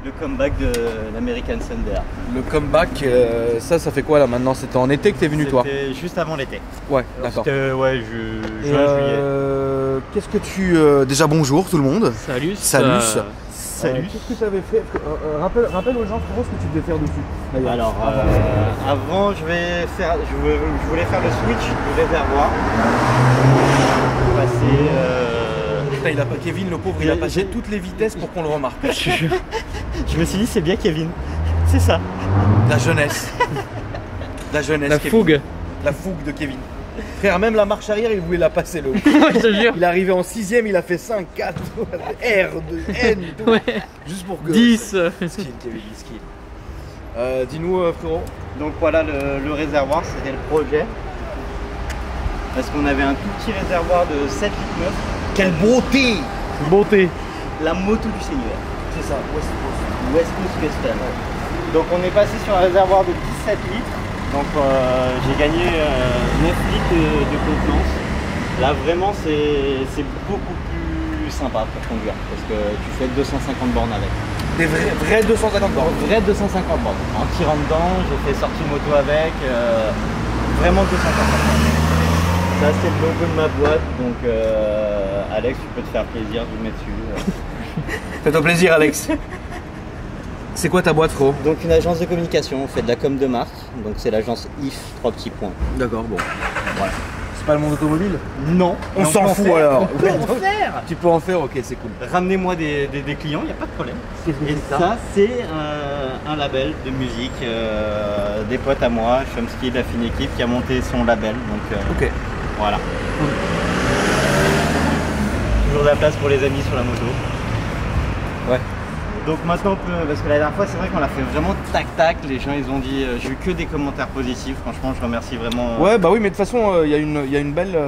Le comeback de l'American Thunder. Le comeback, ça fait quoi là maintenant? C'était en été que t'es venu toi? C'était juste avant l'été. Ouais, d'accord. C'était juin, juillet. Qu'est-ce que tu... déjà bonjour tout le monde. Salut. Salut. Salut. Qu'est-ce que tu avais fait? Rappelle aux gens ce que tu devais faire dessus. Alors, avant, je voulais faire le switch du réservoir. Passer. Putain, il a pas Kevin, le pauvre, il a passé toutes les vitesses pour qu'on le remarque. Je me suis dit, c'est bien Kevin. C'est ça. La jeunesse. La jeunesse. La Kevin. fougue. La fougue de Kevin. Frère, même la marche arrière, il voulait la passer le haut. Je te jure. Il est arrivé en 6ème, il a fait 5, 4, R, 2, N, tout. Ouais. Juste pour que. 10. Skill, Kevin, skill. Dis-nous, frérot. Donc voilà, le réservoir, c'était le projet. Parce qu'on avait un tout petit réservoir de 7 litres 9. Quelle beauté! Beauté. La moto du Seigneur. C'est ça, West Coast Custom. Donc on est passé sur un réservoir de 17 litres. Donc j'ai gagné 9 litres de contenance. Là vraiment c'est beaucoup plus sympa pour conduire parce que tu fais 250 bornes avec. Des vrais 250 bornes. Vrai 250 bornes. En tirant dedans, j'ai fait sortie moto avec. Vraiment 250 bornes. Ça c'est le logo de ma boîte, donc Alex, tu peux te faire plaisir, je le mets dessus. Fais-toi plaisir, Alex. C'est quoi ta boîte, frérot? Donc une agence de communication, on fait de la com de marque, donc c'est l'agence IF, 3 petits points. D'accord, bon. Voilà. C'est pas le monde automobile? Non. On s'en fout alors. On peut en faire. Tu peux en faire, ok, c'est cool. Ramenez-moi des clients, il n'y a pas de problème. Et ça, c'est un label de musique, des potes à moi, Chomsky, de la fine équipe, qui a monté son label. Donc ok. Voilà. Toujours de la place pour les amis sur la moto. Ouais. Donc maintenant, parce que la dernière fois, c'est vrai qu'on l'a fait vraiment tac-tac. Les gens, ils ont dit, j'ai eu que des commentaires positifs. Franchement, je remercie vraiment. Ouais, bah oui, mais de toute façon, il y a une belle.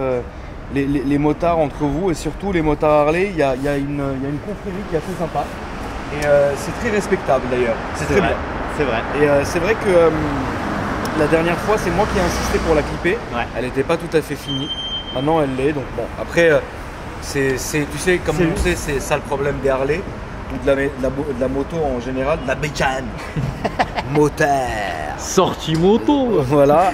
Les motards entre vous et surtout les motards Harley, il y a une confrérie qui est assez sympa. Et c'est très respectable d'ailleurs. C'est très bien. C'est vrai. Et c'est vrai que la dernière fois, c'est moi qui ai insisté pour la clipper. Ouais. Elle n'était pas tout à fait finie. Maintenant, elle l'est. Donc bon, après, tu sais, comme on sait, c'est ça le problème des Harley. Ou de la moto en général, de la bécane. Moteur. Sortie moto. Voilà,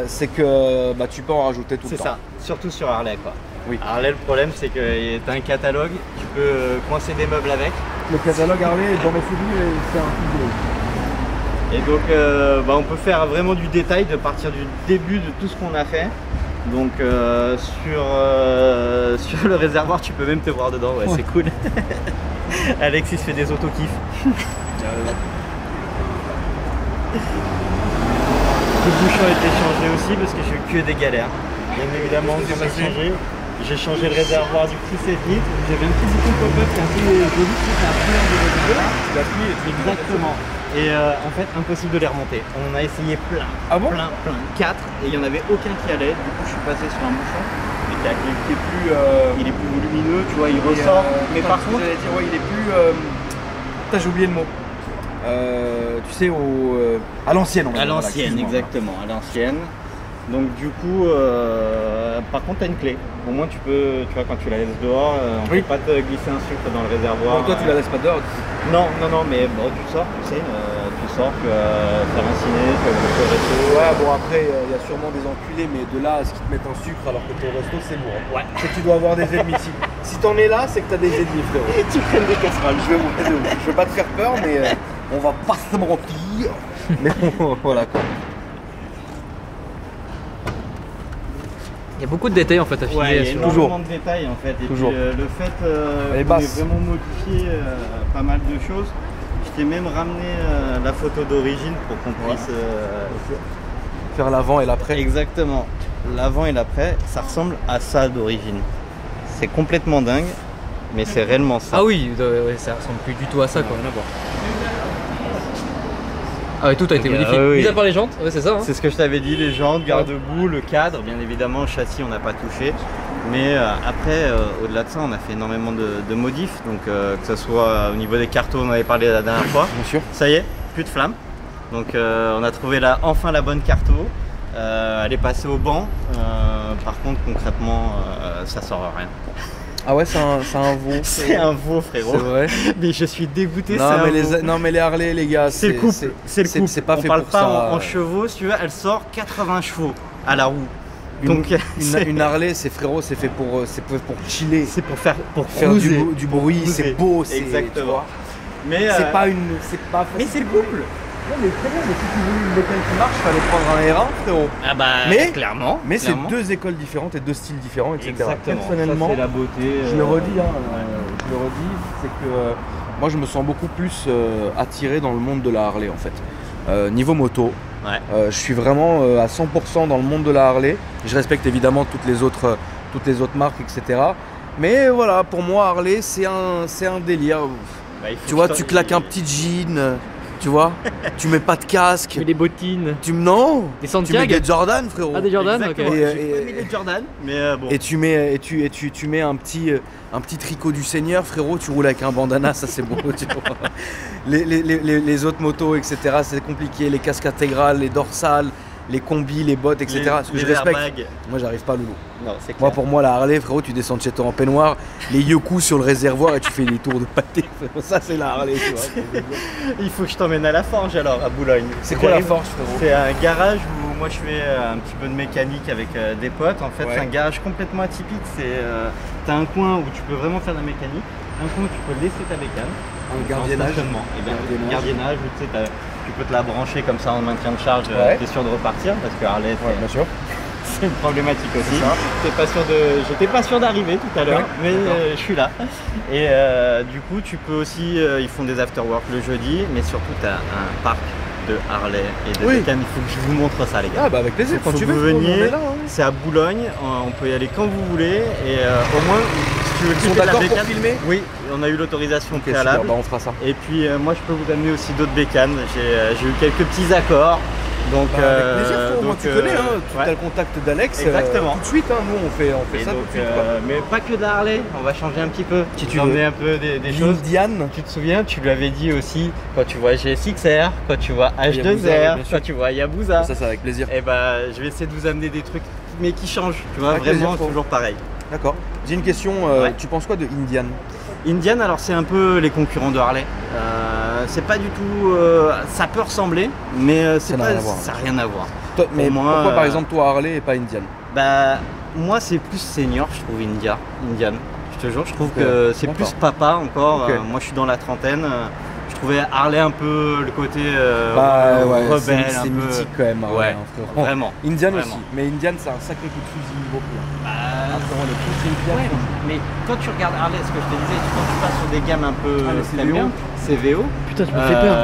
c'est que bah, tu peux en rajouter tout le temps. C'est ça, surtout sur Harley quoi. Oui. Harley, le problème c'est que tu as un catalogue, tu peux coincer des meubles avec. Le catalogue Harley dans mes souvenirs, c'est un truc de... Et donc bah, on peut faire vraiment du détail, de partir du début de tout ce qu'on a fait. Donc sur le réservoir tu peux même te voir dedans, ouais. C'est cool. Alexis fait des auto-kiffs. Le bouchon a été changé aussi parce que j'ai eu que des galères. Bien évidemment, j'ai changé le réservoir du coup 7 litres. J'avais un petit bouton pop-up qui est un peu joli, c'est la couleur du réservoir. La pluie est Exactement. Et en fait, impossible de les remonter. On a essayé plein, 4, et il n'y en avait aucun qui allait. Du coup, je suis passé sur un bouchon qui est plus, il est plus volumineux, tu vois, il ressort. Mais par contre, ouais, il est plus... Putain, j'ai oublié le mot. Tu sais, à l'ancienne, on va dire. à l'ancienne, exactement, à l'ancienne. Donc du coup, par contre, tu as une clé. Au moins, tu peux, tu vois, quand tu la laisses dehors, on ne peut pas te glisser un sucre dans le réservoir. Bon, toi, tu la laisses pas dehors. Non, mais bon, tu sors, tu sais, tu sors, tu vas faire un ciné, tu vas au resto. Ouais, bon, après, il y a sûrement des enculés, mais de là à ce qu'ils te mettent un sucre alors que t'es au resto, c'est lourd. Ouais. C'est que tu dois avoir des ennemis. Si t'en es là, c'est que t'as des ennemis, frérot. Et tu prennes des casseroles. Je veux pas te faire peur, mais on va pas se mentir. Mais voilà quoi. Il y a beaucoup de détails en fait à Ouais, filer. il y a énormément de détails en fait. Et Toujours. puis le fait qu'on ait vraiment modifié pas mal de choses. Je t'ai même ramené la photo d'origine pour qu'on puisse faire l'avant et l'après. Exactement. L'avant et l'après, ça ressemble à ça d'origine. C'est complètement dingue, mais c'est réellement ça. Ah oui, ouais, ça ressemble plus du tout à ça quoi. Ah ouais, tout a été modifié. oui. Mis à part les jantes, ouais, c'est ça. Hein. C'est ce que je t'avais dit, les jantes, garde-boue, le cadre, bien évidemment, le châssis on n'a pas touché. Mais après, au-delà de ça, on a fait énormément de modifs. Donc que ce soit au niveau des cartons, on avait parlé la dernière fois. Bien sûr. Ça y est, plus de flamme. Donc on a trouvé enfin la bonne carto. Elle est passée au banc. Par contre, concrètement, ça sort rien. Ah ouais, c'est un veau. C'est un veau, frérot. C'est vrai. Mais je suis dégoûté. Non mais les Harley, les gars, c'est le couple. C'est le couple. C'est pas on fait parle pour pas ça. en chevaux, si tu veux, elle sort 80 chevaux à la roue. Une Harley, c'est frérot, c'est fait pour chiller. C'est pour faire du bruit, c'est beau, c'est exactement. Mais c'est pas mais c'est le couple. Non mais frérot, mais si tu voulais une bécane qui marche, fallait prendre un R1, frérot. Ah bah clairement. Mais c'est deux écoles différentes et deux styles différents, etc. Exactement. Personnellement, c'est la beauté. je le redis, c'est que moi je me sens beaucoup plus attiré dans le monde de la Harley en fait. Niveau moto, je suis vraiment à 100% dans le monde de la Harley. Je respecte évidemment toutes les autres marques, etc. Mais voilà, pour moi Harley c'est un délire. Bah, tu vois, tu claques un petit jean. Tu vois, tu mets pas de casque. Tu mets des bottines. Des Santiago. Tu mets des Jordan, frérot. Ah, des Jordan, ok. J'ai pas mis des Jordan, mais bon. Et tu mets un petit tricot du Seigneur, frérot. Tu roules avec un bandana, ça c'est beau. Tu vois. Les autres motos, etc. C'est compliqué. Les casques intégrales, les dorsales, les combis, les bottes, etc. Ce que je respecte. Moi, j'arrive pas, loulou. Non, c'est clair. Moi, pour moi, la Harley, frérot, tu descends de chez toi en peignoir, les yoku sur le réservoir et tu fais des tours de pâté. Ça, c'est la Harley, tu vois. Il faut que je t'emmène à la Forge alors, à Boulogne. C'est quoi la Forge, frérot? C'est un garage où moi je fais un petit peu de mécanique avec des potes. En fait, c'est un garage complètement atypique. T'as un coin où tu peux vraiment faire de la mécanique, un coin où tu peux laisser ta bécane. Un gardiennage. Et bien, gardiennage où tu peux te la brancher comme ça en maintien de charge, t'es sûr de repartir parce que Harley, bien sûr. c'est une problématique aussi. J'étais pas sûr d'arriver tout à l'heure, mais je suis là. Et du coup, tu peux aussi, ils font des after-work le jeudi, mais surtout tu as un parc de Harley et de bécane. Il faut que je vous montre ça, les gars. Ah bah avec plaisir, quand tu veux. Vous veniez, c'est à Boulogne, on peut y aller quand vous voulez. Et au moins, si tu veux ils sont d'accord pour filmer? Oui, on a eu l'autorisation préalable. Super, bah on fera ça. Et puis moi, je peux vous amener aussi d'autres bécanes. J'ai eu quelques petits accords. Donc, avec plaisir, moi tu connais, tu as le contact d'Alex. Exactement. Tout de suite, nous on fait ça donc, tout de suite. Mais pas que de la Harley, on va changer un petit peu. Si tu veux. Un peu des choses. Indian. Tu te souviens, tu lui avais dit aussi, quand tu vois GSX-R, quand tu vois H2R, quand tu vois Yabusa. Ça, c'est avec plaisir. Et bah, je vais essayer de vous amener des trucs, mais qui changent, tu vois, avec vraiment plaisir, toujours pareil. D'accord. J'ai une question, tu penses quoi de Indian? Indian, alors c'est un peu les concurrents de Harley. C'est pas du tout. Ça peut ressembler, mais ça n'a rien à voir. Mais moi, pourquoi par exemple toi Harley et pas Indian? Bah, moi c'est plus senior, je trouve Indian. Je te jure, je trouve que c'est plus papa encore. Moi je suis dans la trentaine. Je trouvais Harley un peu le côté rebelle, c'est mythique quand même. Harley, vraiment. Indian vraiment. aussi, mais Indian c'est un sacré coup de fusil niveau prix. Mais quand tu regardes Harley, ce que je te disais, quand tu passes sur des gammes un peu CVO, putain, tu me fais peur.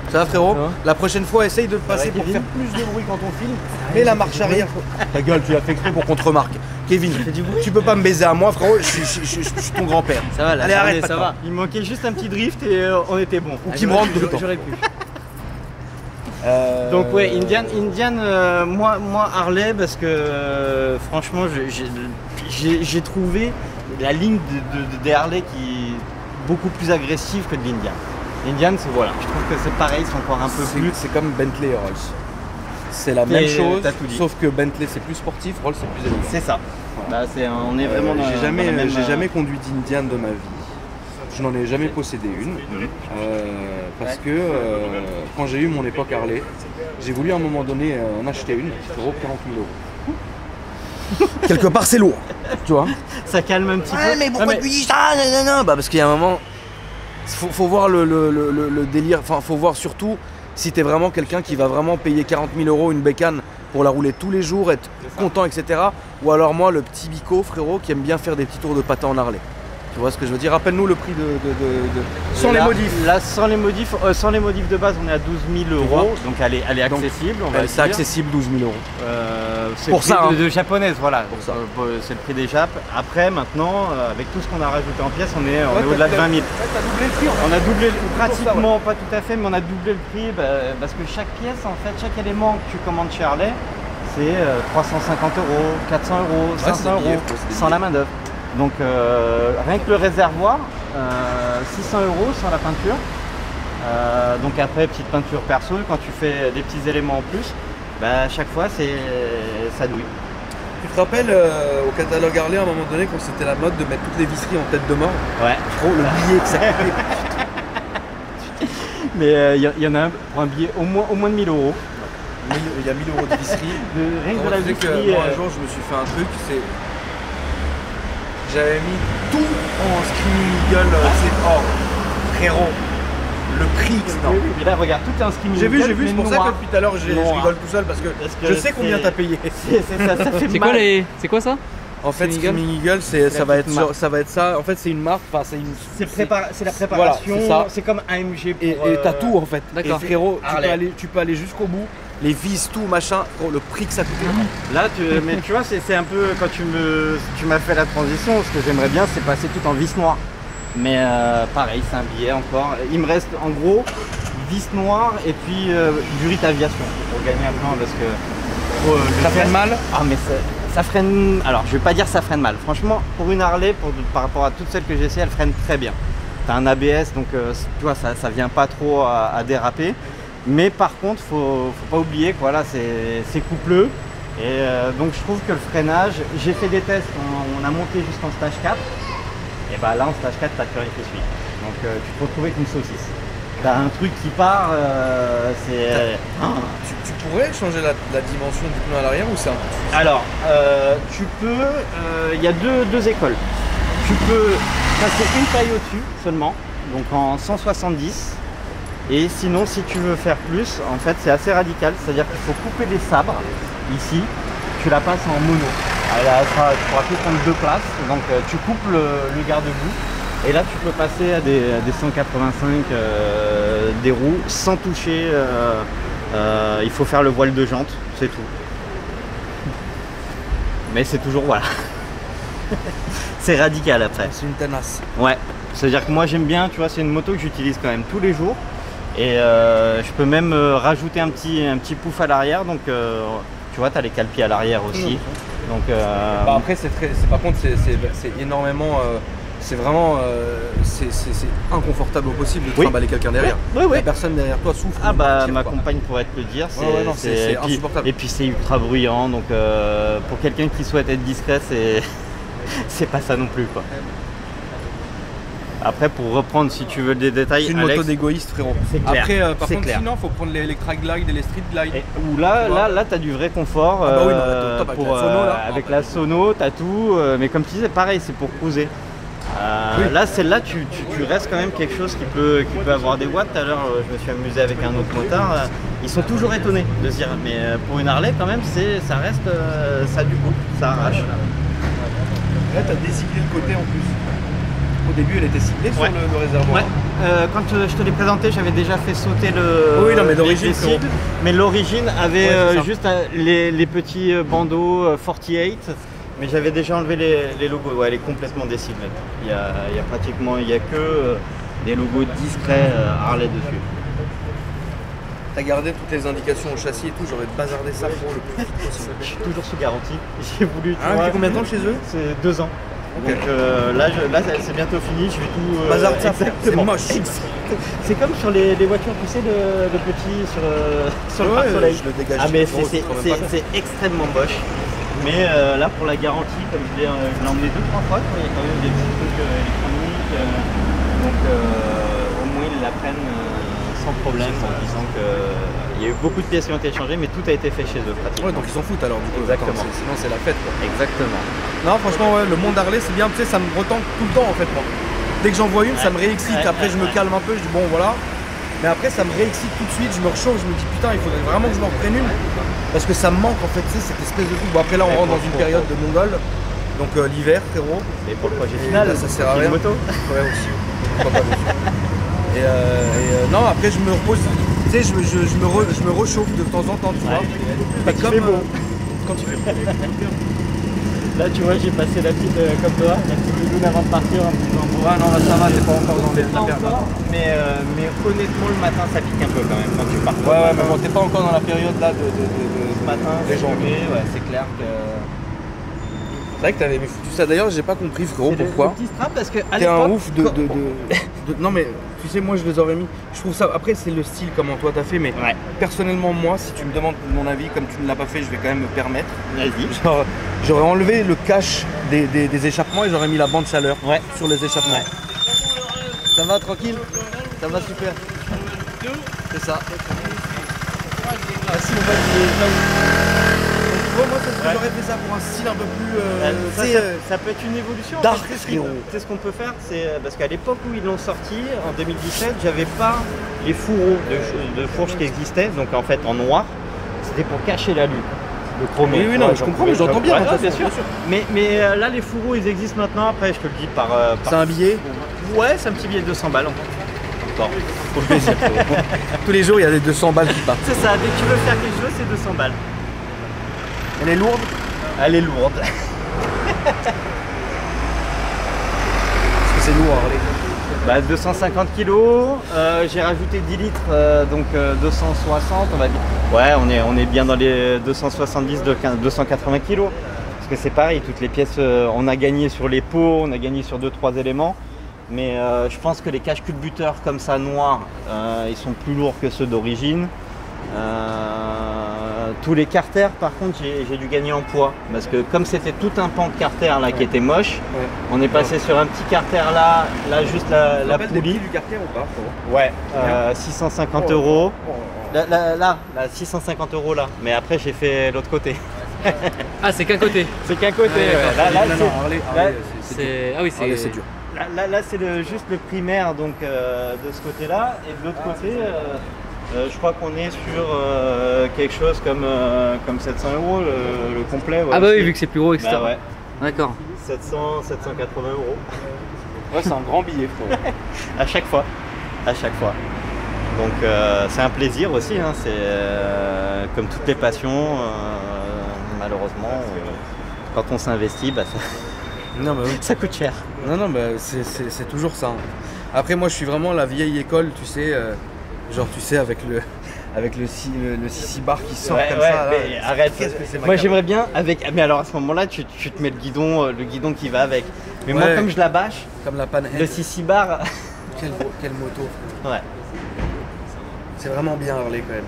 Ça va frérot? La prochaine fois, essaye de passer pour faire plus de bruit quand on filme. Mets la marche arrière. Ta gueule, tu l'as fait exprès pour qu'on te remarque. Kevin, tu peux pas me baiser à moi, frérot, je suis ton grand-père. Ça va, là, allez, arrête, ça va. Il manquait juste un petit drift et on était bon. Ou qui me rentre dedans. J'aurais pu. Donc ouais, Indian, moi Harley parce que franchement j'ai trouvé la ligne des Harley qui est beaucoup plus agressive que de l'Indian. L'Indian, c'est voilà, je trouve que c'est pareil, c'est encore un peu plus. C'est comme Bentley et Rolls. C'est la même chose, sauf que Bentley c'est plus sportif, Rolls c'est plus élégant. C'est ça. Bah, on est vraiment dans j'ai jamais conduit d'Indian de ma vie. Je n'en ai jamais possédé une. Parce que quand j'ai eu mon époque Harley, j'ai voulu à un moment donné en acheter une pour 40 000 €. Quelque part c'est lourd, tu vois. Ça calme un petit peu. Mais pourquoi tu dis ça? Bah parce qu'il y a un moment, faut voir le délire, enfin faut voir surtout si t'es vraiment quelqu'un qui va vraiment payer 40 000 € une bécane pour la rouler tous les jours, être content, etc. Ou alors moi, le petit bico, frérot, qui aime bien faire des petits tours de patin en Harley. Tu vois ce que je veux dire? Rappelle-nous le prix sans les modifs. Là, sans les modifs de base, on est à 12 000 €. Donc elle est accessible. C'est accessible, 12 000 €. C'est pour ça de japonaise, voilà. C'est le prix des Japs. Après, maintenant, avec tout ce qu'on a rajouté en pièces, on est au-delà de 20 000. T'as doublé le prix. On a doublé pratiquement, pas tout à fait, mais on a doublé le prix parce que chaque pièce, en fait, chaque élément que tu commandes chez Harley, c'est 350 €, 400 €, 500 € sans la main d'œuvre. Donc rien que le réservoir, 600 € sans la peinture. Donc après, petite peinture perso, quand tu fais des petits éléments en plus, à chaque fois ça douille. Tu te rappelles au catalogue Harley à un moment donné quand c'était la mode de mettre toutes les visseries en tête de mort? Ouais. Trop le billet que ça coûtait. Mais il y en a un pour un billet au moins de 1000 euros. Il y a 1000 euros de visserie. Rien que de la Tu sais que visserie. moi, un jour je me suis fait un truc, j'avais mis tout en Screaming Eagle, frérot, le prix que Oui, oui, mais là regarde, tout est un Screaming J'ai vu, Eagle, c'est mais pour ça noir. que depuis tout à l'heure je Noir. rigole tout seul parce que je sais combien t'as payé. Ça fait C'est mal. quoi c'est quoi ça? En fait, Screaming Screaming Eagle, ça la va petite marque. être ça. En fait, c'est une marque, enfin, c'est une. C'est la préparation, Voilà, c'est ça. c'est comme AMG pour, Et t'as tout en fait. D'accord. Et frérot, Harley. tu peux aller jusqu'au bout. Les vis, tout, machin, gros, le prix que ça coûtait. Là, mais tu vois, c'est un peu quand tu m'as fait la transition. Ce que j'aimerais bien, c'est passer tout en vis noire. Mais pareil, c'est un billet encore. Il me reste en gros vis noire et puis du rite aviation pour gagner un plan parce que Ça freine mal. Ah mais ça freine. Alors je vais pas dire ça freine mal. Franchement, pour une Harley, par rapport à toutes celles que j'ai essayées, elle freine très bien. T'as un ABS, donc tu vois, ça vient pas trop à déraper. Mais par contre, faut pas oublier quoi, là c'est coupleux. Et donc je trouve que le freinage, j'ai fait des tests, on a monté jusqu'en stage 4. Et bah là en stage 4, t'as plus rien qui suit. Donc tu te retrouves avec une saucisse. T'as un truc qui part, Tu pourrais changer la dimension du pneu à l'arrière ou c'est un. Alors, tu peux, il y a deux écoles. Tu peux passer une taille au-dessus seulement, donc en 170. Et sinon, si tu veux faire plus, en fait, c'est assez radical. C'est-à-dire qu'il faut couper les sabres ici. Tu la passes en mono. Tu pourras plus prendre 2 places. Donc, tu coupes le garde-boue. Et là, tu peux passer à des 185 des roues sans toucher. Il faut faire le voile de jante, c'est tout. Mais c'est toujours, voilà. C'est radical après. C'est une tenace. Ouais. C'est-à-dire que moi, j'aime bien, tu vois, c'est une moto que j'utilise quand même tous les jours. Et je peux même rajouter un petit pouf à l'arrière. Donc, tu vois, tu as les cale-pieds à l'arrière aussi. Donc, Bah après, par contre, c'est énormément. C'est vraiment c'est inconfortable au possible de trimballer quelqu'un derrière. Oui, oui. La personne derrière toi souffre. Ah bah tire, ma quoi. compagne pourrait te le dire. Ouais, non, c'est et puis- insupportable. Et puis c'est ultra bruyant. Donc pour quelqu'un qui souhaite être discret, c'est pas ça non plus quoi. Après pour reprendre si tu veux des détails. C'est une Alex, moto d'égoïste frérot. C'est clair. Après par C'est contre clair. sinon faut prendre les Electra Glide et les Street Glide. Où là t'as du vrai confort. Ah bah oui, non, là, top, avec la sono, là. avec la sono, t'as tout. Mais comme tu disais, pareil, c'est pour cruiser. Oui. Là, celle-là, tu restes quand même quelque chose qui peut avoir des watts. Tout à l'heure, je me suis amusé avec un autre motard. Ils sont toujours étonnés de se dire, mais pour une Harley, quand même, ça reste, ça a du coup, ça arrache. Là t'as décyclé le côté en plus. Au début elle était cyclée sur Ouais. le réservoir. Ouais. Quand je te l'ai présenté, j'avais déjà fait sauter le. Oui, non, mais d'origine, les c'est cycles. Mais l'origine avait Ouais, c'est ça. juste les petits bandeaux 48. Mais j'avais déjà enlevé les logos. Ouais, elle est complètement décyclée. Il y a pratiquement, il y a que des logos discrets Harley dessus. T'as gardé toutes les indications au châssis et tout, j'aurais bazardé ça pour le plus vite possible. Je suis toujours sous garantie. J'ai voulu. tu Ah, vois, depuis combien de temps chez eux? C'est 2 ans. Ok. Donc là c'est bientôt fini. Je vais tout. Bazarde ça, c'est exactement. moche. C'est comme sur les voitures, tu sais, le petit sur le Ouais, pare-soleil. je le dégage. Ah mais Gros, c'est quand même pas c'est extrêmement moche. Mais là pour la garantie, comme je l'ai emmené 2-3 fois, il y a quand même des petits trucs électroniques. Donc au moins ils la prennent sans problème en disant qu'il y a eu beaucoup de pièces qui ont été échangées, mais tout a été fait chez eux pratiquement. Ouais, donc ils s'en foutent alors du coup. Exactement. Attends, sinon c'est la fête quoi. Exactement. Non franchement ouais, le monde Harley c'est bien, tu sais, ça me retente tout le temps en fait moi. Dès que j'en vois une, ça me réexcite, après je me calme un peu, je dis bon voilà. Mais après ça me réexcite tout de suite, je me rechauffe, je me dis putain il faudrait vraiment que je m'en reprenne une. Parce que ça me manque en fait, tu sais, cette espèce de truc. Bon après là on rentre dans une période de mongol, donc l'hiver frérot. Et pour le projet Et final, là, ça sert à une rien. moto. Ouais aussi. Pourquoi pas dessus. Non après je me repose, tu sais, je me réchauffe de temps en temps, tu vois. Mais Quand il fait beau. Quand il fait beau. Là tu vois j'ai passé la petite comme toi, la petite doudoune avant de partir en me disant bon, Ouais non là ça va, t'es pas encore dans c'est la pas période. encore, mais honnêtement le matin ça pique un peu quand même quand tu pars. Ouais ouais mais bon t'es pas encore dans la période là de Ce matin, Les c'est gens. ouais, c'est clair que. C'est vrai que t'avais foutu ça d'ailleurs, j'ai pas compris frérot C'est le pourquoi. petit strap parce que à T'es un l'époque, ouf non mais tu sais, moi je les aurais mis. Je trouve ça. Après, c'est le style comment toi t'as fait, mais Ouais. personnellement, moi, si tu me demandes mon avis, comme tu ne l'as pas fait, je vais quand même me permettre. Vas-y. Genre, j'aurais enlevé le cache des échappements et j'aurais mis la bande chaleur Ouais. sur les échappements. Ça va tranquille? Ça va super. C'est ça. Ah si, on va moi, c'est ce que j'aurais fait ça pour un style un peu plus. Ça peut être une évolution. dark, Tu frérot. sais ce qu'on peut faire, c'est parce qu'à l'époque où ils l'ont sorti, en 2017, j'avais pas les fourreaux de fourche qui existaient, donc en fait en noir, c'était pour cacher la lune. Le chromé. Oui, non, je comprends, mais j'entends bien. Ouais, bien sûr. Mais là, les fourreaux, ils existent maintenant. Après, je te le dis par. C'est un billet. Ouais, c'est un petit billet de 200 balles encore. Pour le plaisir. Tous les jours, il y a des 200 balles qui partent. C'est ça, dès que tu veux faire quelque chose, c'est 200 balles. Elle est lourde? Elle est lourde. Parce que c'est lourd, Harley. Bah, 250 kilos, j'ai rajouté 10 litres, donc 260 on va dire. Ouais, on est bien dans les 270, 280 kilos. Parce que c'est pareil, toutes les pièces, on a gagné sur les pots, on a gagné sur 2-3 éléments. Mais je pense que les caches culbuteurs comme ça noirs, ils sont plus lourds que ceux d'origine. Tous les carters par contre j'ai dû gagner en poids parce que comme c'était tout un pan de carter là qui était moche, on est passé sur un petit carter là juste la poulie du carter ou pas? ouais 650 €. Là 650 € là, mais après j'ai fait l'autre côté. Ah, c'est qu'un côté. C'est qu'un côté. C'est. Ah oui, c'est dur. Là c'est juste le primaire donc de ce côté là, et de l'autre côté je crois qu'on est sur quelque chose comme 700 € le complet. Ouais, ah bah aussi. oui, vu que c'est plus gros, etc. Bah ouais, D'accord. 780 €. Ouais, c'est un grand billet, frérot. À chaque fois. Donc c'est un plaisir aussi, hein. C'est comme toutes les passions, malheureusement, quand on s'investit, bah, Non, mais oui. ça coûte cher. Non, bah, c'est toujours ça. Après, moi, je suis vraiment la vieille école, tu sais, genre, tu sais, avec le 6 bar qui sort comme ça. Là, mais arrête. Qu'est-ce que c'est Moi macabre. j'aimerais bien avec. Mais alors à ce moment-là, tu te mets le guidon qui va avec. Mais moi, Ouais. comme je la bâche, Comme la panne. le 6 bar, Quelle moto. ouais, C'est vraiment bien Harley quand même.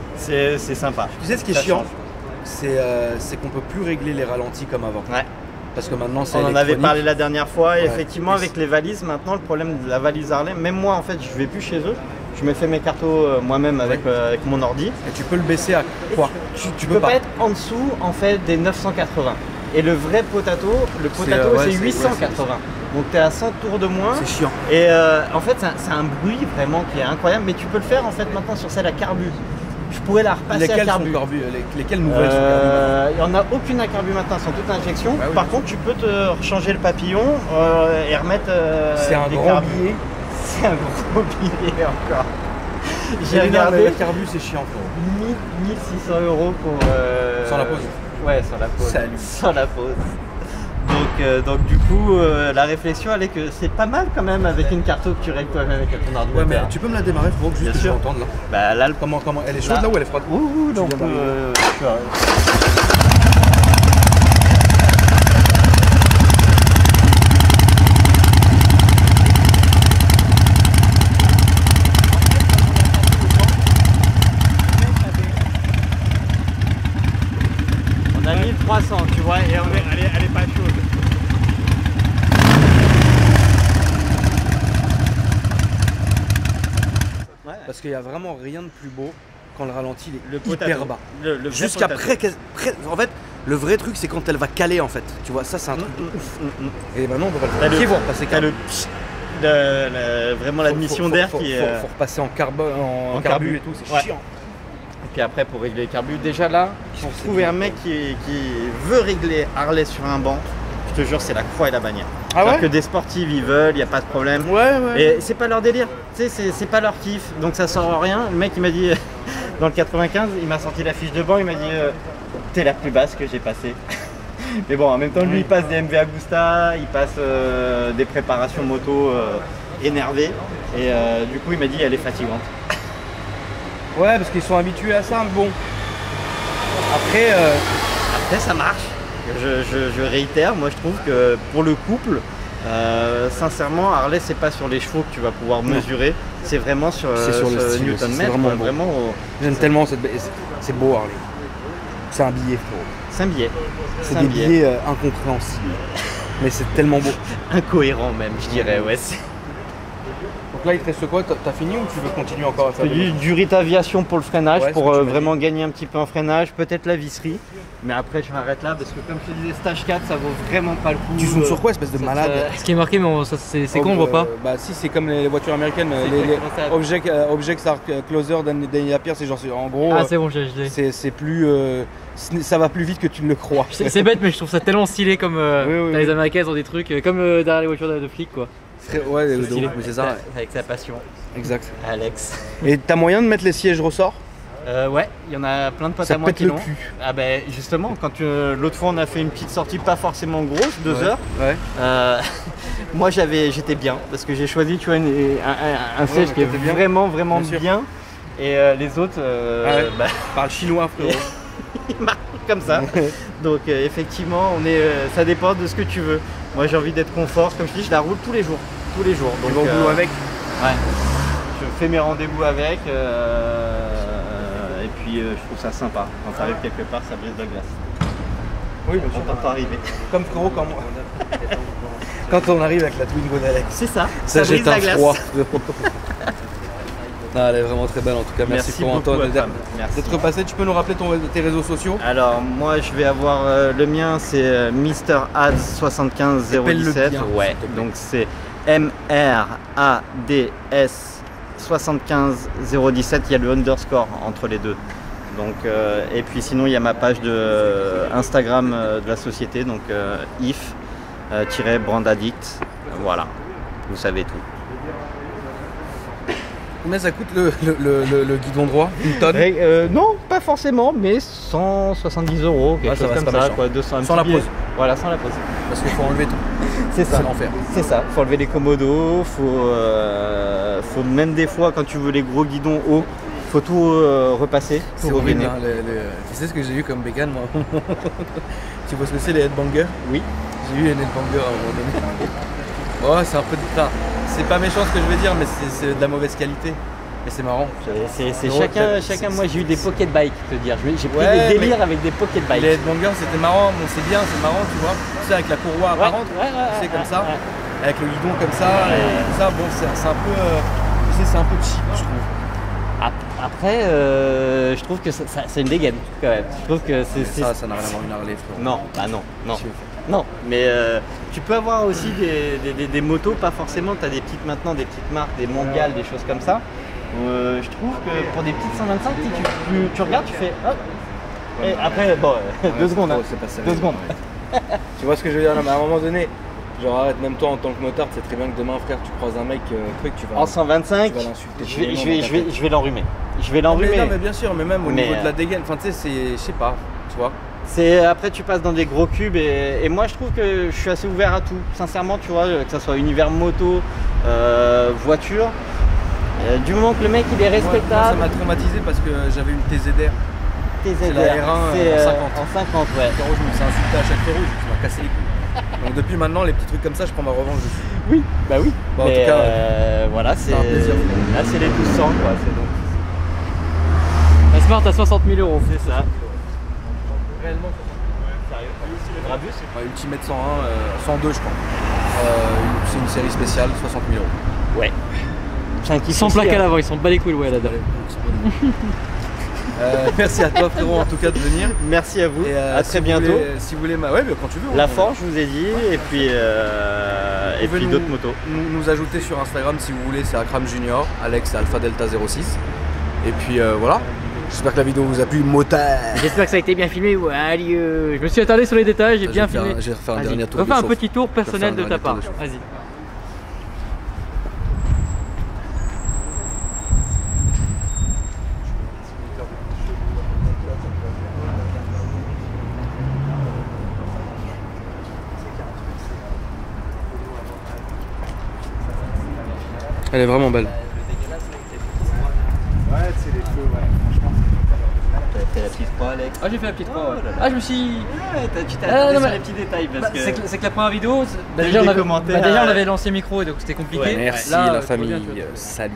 c'est sympa. Tu sais ce qui est Ça chiant, change. c'est qu'on peut plus régler les ralentis comme avant. Ouais. Parce que maintenant c'est On en avait électronique. parlé la dernière fois, et Ouais. effectivement avec les valises, maintenant le problème de la valise Harley, même moi en fait je vais plus chez eux, je me fais mes cartos moi-même avec mon ordi. Et tu peux le baisser à quoi? Tu peux pas être en dessous en fait des 980. Et le vrai potato, c'est 880. Donc tu es à 100 tours de moins. C'est chiant. Et en fait c'est un bruit vraiment qui est incroyable, mais tu peux le faire en fait maintenant sur celle à carbu. Je pourrais la repasser à Lesquelles carbu. sont carbu? Lesquelles nouvelles sont carbu? Il n'y en a aucune à carbu maintenant, elles sont toutes injection. Bah oui. Par contre, tu peux te changer le papillon et remettre C'est un des grand carbus. billet. C'est un gros billet encore. J'ai Mais non, regardé mais le carbu c'est chiant frérot. 1600 € pour. Sans la pause. Ouais, sans la pause. Salut. Sans la pause. Donc du coup, la réflexion elle est que c'est pas mal quand même avec une carte que tu règles toi-même avec ton ordinateur. Ouais, mais tu peux me la démarrer frérot, que juste Bien que je sûr. l'entende là. Bah là, Comment elle est chaude là ou elle est froide? ouh, donc viens d'arriver. tu vois. On a 1300, tu vois, et elle est pas chaude. Ouais. Parce qu'il y a vraiment rien de plus beau quand le ralenti il est potato. hyper bas. Le vrai Jusqu'à potato. en fait, le vrai truc c'est quand elle va caler en fait. Tu vois, ça c'est un truc. Et maintenant on peut pas T'as le le- faire. Faut repasser T'as vraiment l'admission d'air qui est. Faut repasser en en carbu carbu. et tout, c'est Ouais. chiant. Et puis après pour régler les carbus, déjà là, pour trouver un mec qui veut régler Harley sur un banc, je te jure c'est la croix et la bannière. Ah Alors ouais que des sportifs ils veulent, il n'y a pas de problème. Ouais. Et c'est pas leur délire, tu sais, c'est pas leur kiff, donc ça sort rien. Le mec il m'a dit, dans le 95, il m'a sorti la fiche de banc, il m'a dit t'es la plus basse que j'ai passée. Mais bon, en même temps lui il passe des MV Agusta, il passe des préparations moto énervées, et du coup il m'a dit elle est fatigante. Ouais, parce qu'ils sont habitués à ça, mais bon. Après, Après ça marche, je réitère, moi je trouve que pour le couple, sincèrement Harley c'est pas sur les chevaux que tu vas pouvoir mesurer, C'est vraiment sur, C'est sur le style, Newton c'est mètre. vraiment Quoi, beau. vraiment J'aime tellement c'est beau Harley. C'est un billet, frérot. c'est un billet. C'est un des billet. billets incompréhensibles. Mais c'est tellement beau. Incohérent même, je dirais. Ouais, c'est Donc là, il te reste quoi? T'as fini ou tu veux continuer encore à faire du Ritaviation pour le freinage, Ouais, pour c'est ce que tu m'as vraiment gagner un petit peu en freinage, peut-être la visserie. Mais après, je m'arrête là parce que, comme je te disais, stage 4, ça vaut vraiment pas le coup. Tu zoomes sur quoi, espèce de malade? Ce qui est marqué, mais c'est con, on voit pas. Bah si, c'est comme les voitures américaines, les exactement ça. objects are closer than they appear, c'est genre en gros. Ah, c'est bon, j'ai acheté. c'est plus, ça va plus vite que tu ne le crois. C'est bête, mais je trouve ça tellement stylé comme oui, dans oui. les Américaines, ils ont des trucs comme derrière les voitures de flics, quoi. Ouais, de stylé. ouf, mais c'est ça. Avec sa passion. Exact. Alex. Et t'as moyen de mettre les sièges ressort? Ouais, il y en a plein de potes Ça à moi pète qui le l'ont. cul. Ah ben justement, quand l'autre fois on a fait une petite sortie pas forcément grosse, 2 heures. Ouais. Moi j'étais bien parce que j'ai choisi tu vois un siège qui est t'étais bien. vraiment Bien sûr. bien. Et les autres, Ah ouais. bah, Parle chinois, frérot. ils marquent comme ça. Donc effectivement, ça dépend de ce que tu veux. Moi j'ai envie d'être confort, comme je dis, je la roule tous les jours. Donc, Tu vas au boulot avec? Ouais. Je fais mes rendez-vous avec. Et puis je trouve ça sympa. Quand tu arrives quelque part, ça brise la glace. Oui, bien On sûr. t'entend arriver. Comme frérot, quand moi. Quand on arrive avec la Twingo d'Alex. C'est ça, Ça brise jette la un glace. froid, frérot. Non, elle est vraiment très belle en tout cas. Merci pour beaucoup, Antoine Fab. Merci. d'être passé. Tu peux nous rappeler tes réseaux sociaux? Alors moi je vais avoir le mien, c'est Mr Ads 75017. Appelle-le bien, Ouais, s'il te plaît. donc c'est MRADS 75017. Il y a le underscore entre les deux. Donc et puis sinon il y a ma page de Instagram de la société, donc if-brandaddict. Voilà, vous savez tout. Combien ça coûte le guidon droit? Une tonne? Non, pas forcément, mais 170 €, quelque Ouais, ça chose va, c'est comme pas ça, méchant. quoi, 200 un Sans petit la billet. pause. Voilà, sans la pause. Parce qu'il faut enlever tout. C'est ça. l'enfer. C'est ça. Faut enlever les commodos, faut même des fois quand tu veux les gros guidons hauts, faut tout repasser, C'est tout horrible. revenir. Hein, tu sais ce que j'ai eu comme bécane moi? Tu vois ce que c'est les headbangers? Oui. J'ai eu un headbanger à un moment donné. Ouais, c'est un peu enfin, c'est pas méchant ce que je veux dire, mais c'est de la mauvaise qualité. Mais c'est marrant. C'est Non, chacun. Moi j'ai eu des pocket bikes, te dire. J'ai pris Ouais, des délires avec des pocket bikes. Les headbangers c'était marrant, bon c'est bien, c'est marrant, tu vois. Tu sais, avec la courroie apparente, tu sais, comme ça, avec le guidon comme ça, et tout ça, bon c'est un peu. Tu sais, c'est un peu cheap, je trouve. Après, je trouve que c'est une dégaine quand même. Je trouve que c'est. Ça n'a rien à voir une Harley, frérot. Non, bah non. Si. Non, mais tu peux avoir aussi des motos, pas forcément, tu as des petites marques, des mondiales, des choses comme ça. Je trouve que pour des petites 125, tu regardes, tu fais hop. Et après, bon, 2 secondes. Hein. C'est pas sérieux. 2 secondes. Tu vois ce que je veux dire? Non, mais à un moment donné, genre arrête, même toi en tant que motard, tu sais très bien que demain frère tu croises un mec, truc, tu vas. En 125, tu vas l'insulter. je vais l'enrhumer. Je vais l'enrhumer. Non mais bien sûr, mais même au Mais, niveau de la dégaine, enfin tu sais, c'est. Je sais pas, tu vois. Après tu passes dans des gros cubes et moi je trouve que je suis assez ouvert à tout. Sincèrement, tu vois, que ça soit univers moto, voiture. Du moment que le mec il est Moi, ça respectable. m'a traumatisé parce que j'avais une TZR. C'est la R1 en 50. En 50, ouais. Frérot, je me suis insulté à chaque feu rouge, ça m'a cassé les couilles. Donc depuis maintenant, les petits trucs comme ça, je prends ma revanche dessus. Oui, bah oui. Bon, en Mais tout cas, voilà, c'est un plaisir. là c'est les 1200 quoi. C'est donc La Smart à 60 000 €. c'est ça. Réellement, Sérieux. Brabus. Ultimate 101, 102 je crois. C'est une série spéciale, 60 000 €. Ouais. Ils sont plaques à l'avant, ils sont bas les couilles, ouais, là-dedans. Merci à toi frérot en tout cas de venir. Merci à vous. Et, à si très vous bientôt. voulez- si vous voulez, ouais, mais quand tu veux. La on- Forge, je vous ai dit, et puis pouvez d'autres motos. Nous ajouter sur Instagram si vous voulez, c'est Akram Junior, Alex c'est Alpha Delta 06. Et puis voilà. J'espère que la vidéo vous a plu, moteur. J'espère que ça a été bien filmé. Ouais, allez, je me suis attardé sur les détails, j'ai bien filmé. Je vais refaire un Vas-y. dernier tour de Refais un chauffe. petit tour personnel Je vais de faire un ta part. dernier tour de Vas-y. Elle est vraiment belle. Ouais, c'est les feux, ouais, franchement. petite 3, Alex. Ah, j'ai fait la petite 3. Oh Ouais. là là. Ah, je me suis. Ouais, tu t'es Ah, attardé non, sur mais- les petits détails parce Bah, que. c'est que la première vidéo, T'as eu déjà, des on avait, commentaires, déjà on avait lancé le micro et donc c'était compliqué. Ouais, Merci Là, la tout va bien, famille, tu vois. salut.